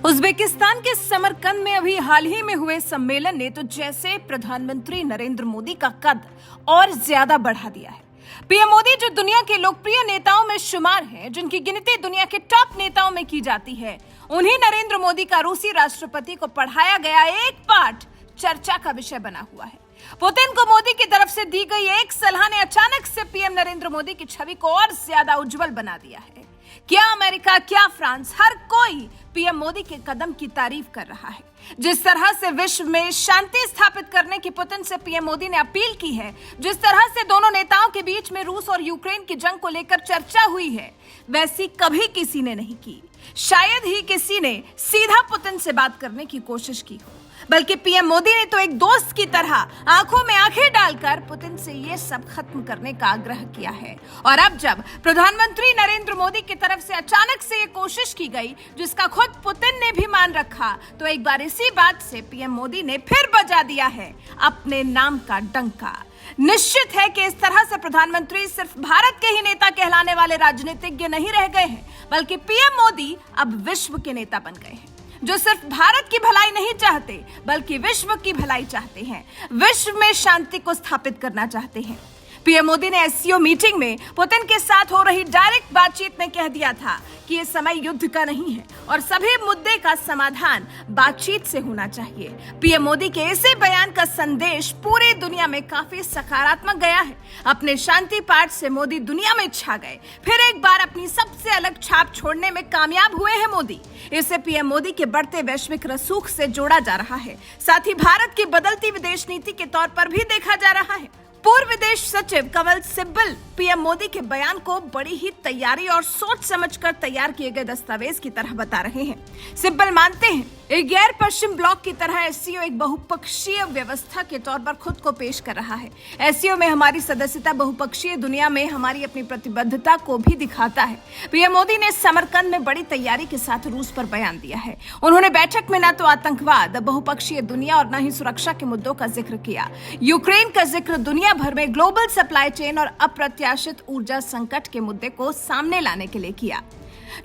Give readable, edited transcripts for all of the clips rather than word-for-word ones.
Uzbekistan के समरकंद में अभी हाल ही में हुए सम्मेलन ने तो जैसे प्रधानमंत्री नरेंद्र मोदी का कद और ज्यादा बढ़ा दिया है। पीएम मोदी जो दुनिया के लोकप्रिय नेताओं में शुमार हैं, जिनकी गिनती दुनिया के टॉप नेताओं में की जाती है, उन्हीं नरेंद्र मोदी का रूसी राष्ट्रपति को पढ़ाया गया एक पाठ चर्चा का विषय बना हुआ है। पुतिन को मोदी की तरफ से दी गई एक सलाह ने अचानक से पीएम नरेंद्र मोदी की छवि को और ज्यादा उज्जवल बना दिया है। क्या अमेरिका, क्या फ्रांस, हर कोई पीएम मोदी के कदम की तारीफ कर रहा है। जिस तरह से विश्व में शांति स्थापित करने की पुतिन से पीएम मोदी ने अपील की है, जिस तरह से दोनों नेताओं के बीच में रूस और यूक्रेन की जंग को लेकर चर्चा हुई है, वैसी कभी किसी ने नहीं की। शायद ही किसी ने सीधा पुतिन से बात करने की कोशिश की हो, बल्कि पीएम मोदी ने तो एक दोस्त की तरह आंखों में आंखें डालकर पुतिन से ये सब खत्म करने का आग्रह किया है। और अब जब प्रधानमंत्री नरेंद्र मोदी की तरफ से अचानक से ये कोशिश की गई, जिसका खुद पुतिन ने भी मान रखा, तो एक बार इसी बात से पीएम मोदी ने फिर बजा दिया है अपने नाम का डंका। निश्चित है कि इस तरह से प्रधानमंत्री सिर्फ भारत के ही नेता कहलाने वाले राजनीतिज्ञ नहीं रह गए हैं, बल्कि पीएम मोदी अब विश्व के नेता बन गए हैं, जो सिर्फ भारत की भलाई नहीं चाहते, बल्कि विश्व की भलाई चाहते हैं, विश्व में शांति को स्थापित करना चाहते हैं। पीएम मोदी ने एससीओ मीटिंग में पुतिन के साथ हो रही डायरेक्ट बातचीत में कह दिया था कि ये समय युद्ध का नहीं है और सभी मुद्दे का समाधान बातचीत से होना चाहिए। पीएम मोदी के ऐसे बयान का संदेश पूरी दुनिया में काफी सकारात्मक गया है। अपने शांति पाठ से मोदी दुनिया में छा गए, फिर एक बार अपनी सबसे अलग छाप छोड़ने में कामयाब हुए हैं मोदी। इसे पीएम मोदी के बढ़ते वैश्विक रसूख से जोड़ा जा रहा है, साथ ही भारत की बदलती विदेश नीति के तौर पर भी देखा जा रहा है। पूर्व विदेश सचिव कमल सिब्बल पीएम मोदी के बयान को बड़ी ही तैयारी और सोच समझकर तैयार किए गए दस्तावेज की तरह बता रहे हैं। सिब्बल मानते हैं एक गैर पश्चिम ब्लॉक की तरह एससीओ एक बहुपक्षीय व्यवस्था के तौर पर खुद को पेश कर रहा है। एससीओ में हमारी सदस्यता बहुपक्षीय दुनिया में हमारी अपनी प्रतिबद्धता को भी दिखाता है। पीएम मोदी ने समरकंद में बड़ी तैयारी के साथ रूस पर बयान दिया है। उन्होंने बैठक में न तो आतंकवाद, बहुपक्षीय दुनिया और न ही सुरक्षा के मुद्दों का जिक्र किया। यूक्रेन का जिक्र दुनिया भर में ग्लोबल सप्लाई चेन और अप्रत्याशित ऊर्जा संकट के मुद्दे को सामने लाने के लिए किया,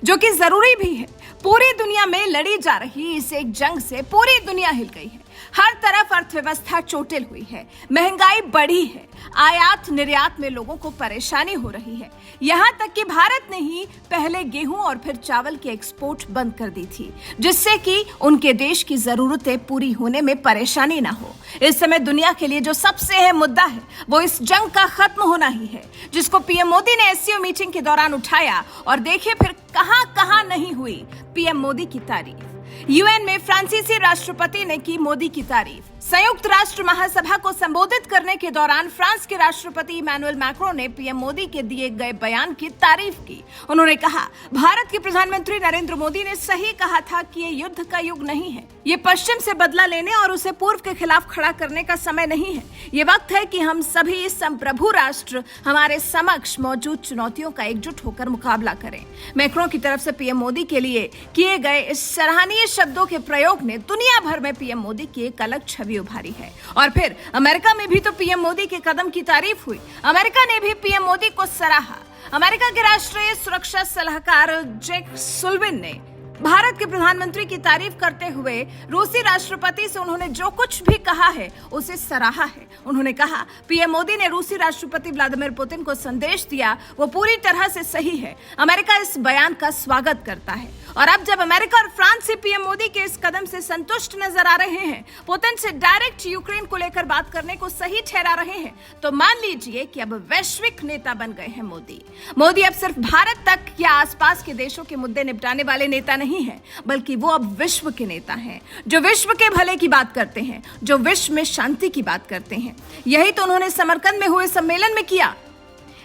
जो कि जरूरी भी है। पूरी दुनिया में लड़ी जा रही इस एक जंग से पूरी दुनिया हिल गई है। हर तरफ अर्थव्यवस्था चोटिल हुई है, महंगाई बढ़ी है, आयात निर्यात में लोगों को परेशानी हो रही है। यहाँ तक कि भारत ने ही पहले गेहूं और फिर चावल की एक्सपोर्ट बंद कर दी थी, जिससे कि उनके देश की जरूरतें पूरी होने में परेशानी ना हो। इस समय दुनिया के लिए जो सबसे अहम मुद्दा है, वो इस जंग का खत्म होना ही है, जिसको पीएम मोदी ने एससीओ मीटिंग के दौरान उठाया। और देखिए फिर कहां नहीं हुई पीएम मोदी की तारीफ। यूएन में फ्रांसीसी राष्ट्रपति ने की मोदी की तारीफ। संयुक्त राष्ट्र महासभा को संबोधित करने के दौरान फ्रांस के राष्ट्रपति इमैनुअल मैक्रों ने पीएम मोदी के दिए गए बयान की तारीफ की। उन्होंने कहा, भारत के प्रधानमंत्री नरेंद्र मोदी ने सही कहा था कि ये युद्ध का युग नहीं है, ये पश्चिम से बदला लेने और उसे पूर्व के खिलाफ खड़ा करने का समय नहीं है। ये वक्त है कि हम सभी संप्रभु राष्ट्र हमारे समक्ष मौजूद चुनौतियों का एकजुट होकर मुकाबला करें। मैक्रों की तरफ से पीएम मोदी के लिए किए गए इस सराहनीय शब्दों के प्रयोग ने दुनिया भर में पीएम मोदी की एक अलग छवि उभारी है। और फिर अमेरिका में भी तो पीएम मोदी के कदम की तारीफ हुई। अमेरिका ने भी पीएम मोदी को सराहा। अमेरिका के राष्ट्रीय सुरक्षा सलाहकार जैक सुल्लिवन ने भारत के प्रधानमंत्री की तारीफ करते हुए रूसी राष्ट्रपति से उन्होंने जो कुछ भी कहा है उसे सराहा है। उन्होंने कहा, पीएम मोदी ने रूसी राष्ट्रपति व्लादिमीर पुतिन को संदेश दिया, वो पूरी तरह से सही है। अमेरिका इस बयान का स्वागत करता है। और अब जब अमेरिका और फ्रांस से पीएम मोदी के इस कदम से संतुष्ट नजर आ रहे हैं, पुतिन से डायरेक्ट यूक्रेन को लेकर बात करने को सही ठहरा रहे हैं, तो मान लीजिए कि अब वैश्विक नेता बन गए हैं मोदी। मोदी अब सिर्फ भारत तक या आसपास के देशों के मुद्दे निपटाने वाले नेता नहीं है, बल्कि वो अब विश्व के नेता हैं, जो विश्व के भले की बात करते हैं, जो विश्व में शांति की बात करते हैं। यही तो उन्होंने समरकंद में हुए सम्मेलन में किया।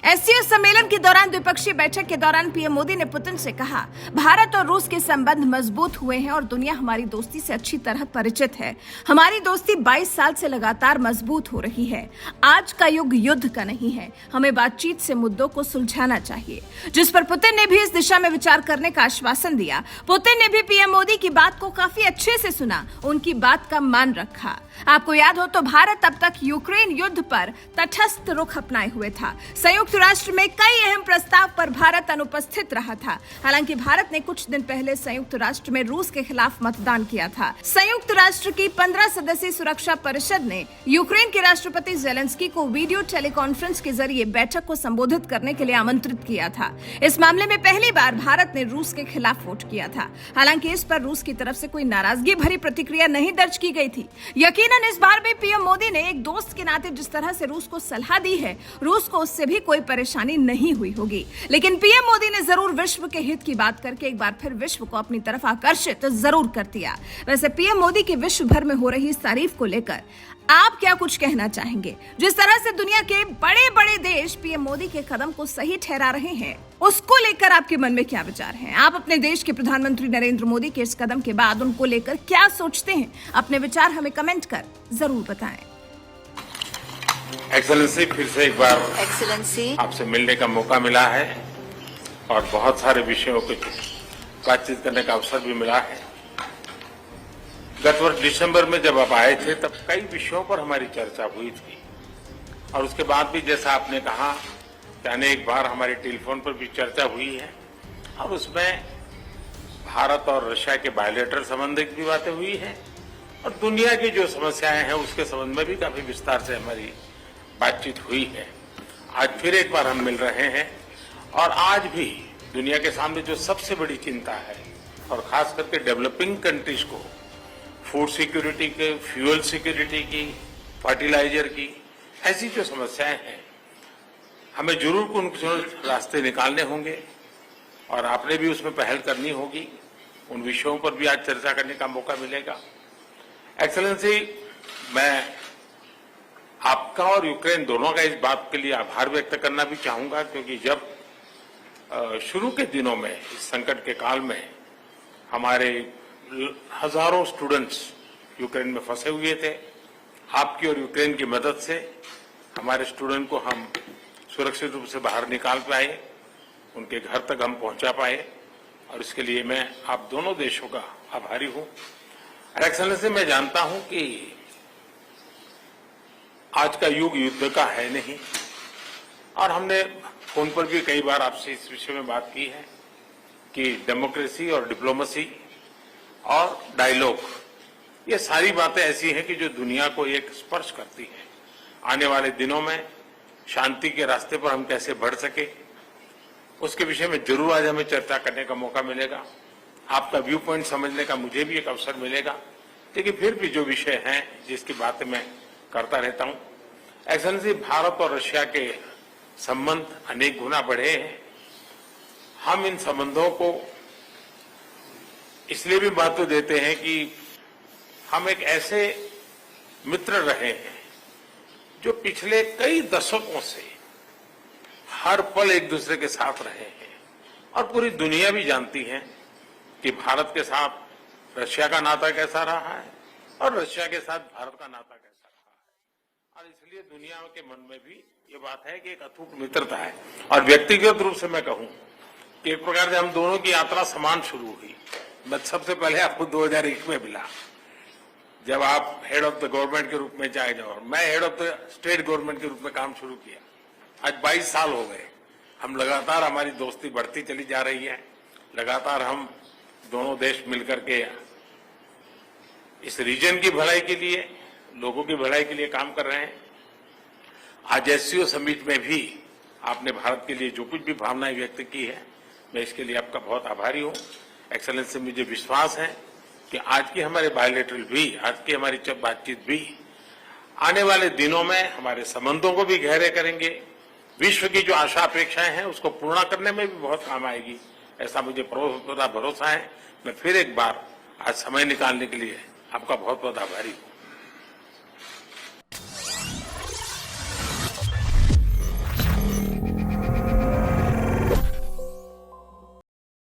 एससीओ सम्मेलन के दौरान द्विपक्षीय बैठक के दौरान पीएम मोदी ने पुतिन से कहा, भारत और रूस के संबंध मजबूत हुए हैं और दुनिया हमारी दोस्ती से अच्छी तरह परिचित है। हमारी दोस्ती 22 साल से लगातार मजबूत हो रही है। आज का युग युद्ध का नहीं है, हमें बातचीत से मुद्दों को सुलझाना चाहिए। जिस पर पुतिन ने भी इस दिशा में विचार करने का आश्वासन दिया। पुतिन ने भी पीएम मोदी की बात को काफी अच्छे से सुना, उनकी बात का मान रखा। आपको याद हो तो भारत अब तक यूक्रेन युद्ध पर तटस्थ रुख अपनाए हुए था। संयुक्त संयुक्त राष्ट्र में कई अहम प्रस्ताव पर भारत अनुपस्थित रहा था। हालांकि भारत ने कुछ दिन पहले संयुक्त राष्ट्र में रूस के खिलाफ मतदान किया था। संयुक्त राष्ट्र की 15 सदस्यीय सुरक्षा परिषद ने यूक्रेन के राष्ट्रपति जेलेंस्की को वीडियो टेलीकॉन्फ्रेंस के जरिए बैठक को संबोधित करने के लिए आमंत्रित किया था। इस मामले में पहली बार भारत ने रूस के खिलाफ वोट किया था। हालांकि इस पर रूस की तरफ से कोई नाराजगी भरी प्रतिक्रिया नहीं दर्ज की गई थी। यकीनन इस बार भी पीएम मोदी ने एक दोस्त के नाते जिस तरह से रूस को सलाह दी है, रूस को उससे भी कोई परेशानी नहीं हुई होगी। लेकिन पीएम मोदी ने जरूर विश्व के हित की बात करके एक बार फिर विश्व को अपनी तरफ आकर्षित जरूर कर दिया। वैसे पीएम मोदी की विश्व भर में हो रही इस तारीफ को लेकर आप क्या कुछ कहना चाहेंगे? जिस तरह से दुनिया के बड़े बड़े देश पीएम मोदी के कदम को सही ठहरा रहे हैं, उसको लेकर आपके मन में क्या विचार हैं? आप अपने देश के प्रधानमंत्री नरेंद्र मोदी के इस कदम के बाद उनको लेकर क्या सोचते हैं? अपने विचार हमें कमेंट कर जरूर बताएं। एक्सेलेंसी, फिर से एक बार एक्सेलेंसी आपसे मिलने का मौका मिला है और बहुत सारे विषयों को बातचीत करने का अवसर भी मिला है। गत वर्ष दिसंबर में जब आप आए थे तब कई विषयों पर हमारी चर्चा हुई थी और उसके बाद भी जैसा आपने कहा कि अनेक बार हमारी टेलीफोन पर भी चर्चा हुई है और उसमें भारत और रशिया के बायलैटरल संबंध की भी बातें हुई है और दुनिया की जो समस्याएं हैं उसके संबंध में भी काफी विस्तार से हमारी बातचीत हुई है। आज फिर एक बार हम मिल रहे हैं और आज भी दुनिया के सामने जो सबसे बड़ी चिंता है और खास करके डेवलपिंग कंट्रीज को फूड सिक्योरिटी के, फ्यूल सिक्योरिटी की, फर्टिलाइजर की, ऐसी जो समस्याएं हैं, हमें जरूर उनको रास्ते निकालने होंगे और आपने भी उसमें पहल करनी होगी। उन विषयों पर भी आज चर्चा करने का मौका मिलेगा। एक्सेलेंसी, मैं आपका और यूक्रेन दोनों का इस बात के लिए आभार व्यक्त करना भी चाहूंगा क्योंकि जब शुरू के दिनों में इस संकट के काल में हमारे हजारों स्टूडेंट्स यूक्रेन में फंसे हुए थे, आपकी और यूक्रेन की मदद से हमारे स्टूडेंट को हम सुरक्षित रूप से बाहर निकाल पाए, उनके घर तक हम पहुंचा पाए और इसके लिए मैं आप दोनों देशों का आभारी हूं। एक्सेलेंसी, मैं जानता हूं कि आज का युग युद्ध का है नहीं और हमने फोन पर भी कई बार आपसे इस विषय में बात की है कि डेमोक्रेसी और डिप्लोमेसी और डायलॉग, ये सारी बातें ऐसी हैं कि जो दुनिया को एक स्पर्श करती है। आने वाले दिनों में शांति के रास्ते पर हम कैसे बढ़ सके, उसके विषय में जरूर आज हमें चर्चा करने का मौका मिलेगा। आपका व्यू पॉइंट समझने का मुझे भी एक अवसर मिलेगा। लेकिन फिर भी जो विषय हैं जिसकी बातें मैं करता रहता हूं, एक्सेलेंसी, भारत और रशिया के संबंध अनेक गुना बढ़े हैं। हम इन संबंधों को इसलिए भी महत्व देते हैं कि हम एक ऐसे मित्र रहे हैं जो पिछले कई दशकों से हर पल एक दूसरे के साथ रहे हैं और पूरी दुनिया भी जानती है कि भारत के साथ रशिया का नाता कैसा रहा है और रशिया के साथ भारत का नाता कैसा रहा है। और इसलिए दुनिया के मन में भी ये बात है कि एक अटूट मित्रता है। और व्यक्तिगत रूप से मैं कहूं कि एक प्रकार से हम दोनों की यात्रा समान शुरू हुई। मैं सबसे पहले आपको 2001 में मिला जब आप हेड ऑफ द गवर्नमेंट के रूप में जाए जाओ, मैं head of the state government के रूप में काम शुरू किया। आज 22 साल हो गए। हम लगातार, हमारी दोस्ती बढ़ती चली जा रही है। लगातार हम दोनों देश मिलकर के इस रीजन की भलाई के लिए, लोगों की भलाई के लिए काम कर रहे हैं। आज एससीओ समिट में भी आपने भारत के लिए जो कुछ भी भावनाएं व्यक्त की है, मैं इसके लिए आपका बहुत आभारी हूं। एक्सेलेंसी, मुझे विश्वास है कि आज की हमारे बायलैटरल भी, आज की हमारी बातचीत भी आने वाले दिनों में हमारे संबंधों को भी गहरे करेंगे। विश्व की जो आशा अपेक्षाएं हैं उसको पूर्ण करने में भी बहुत काम आएगी, ऐसा मुझे पूरा भरोसा है। मैं फिर एक बार आज समय निकालने के लिए आपका बहुत बहुत आभारी हूं।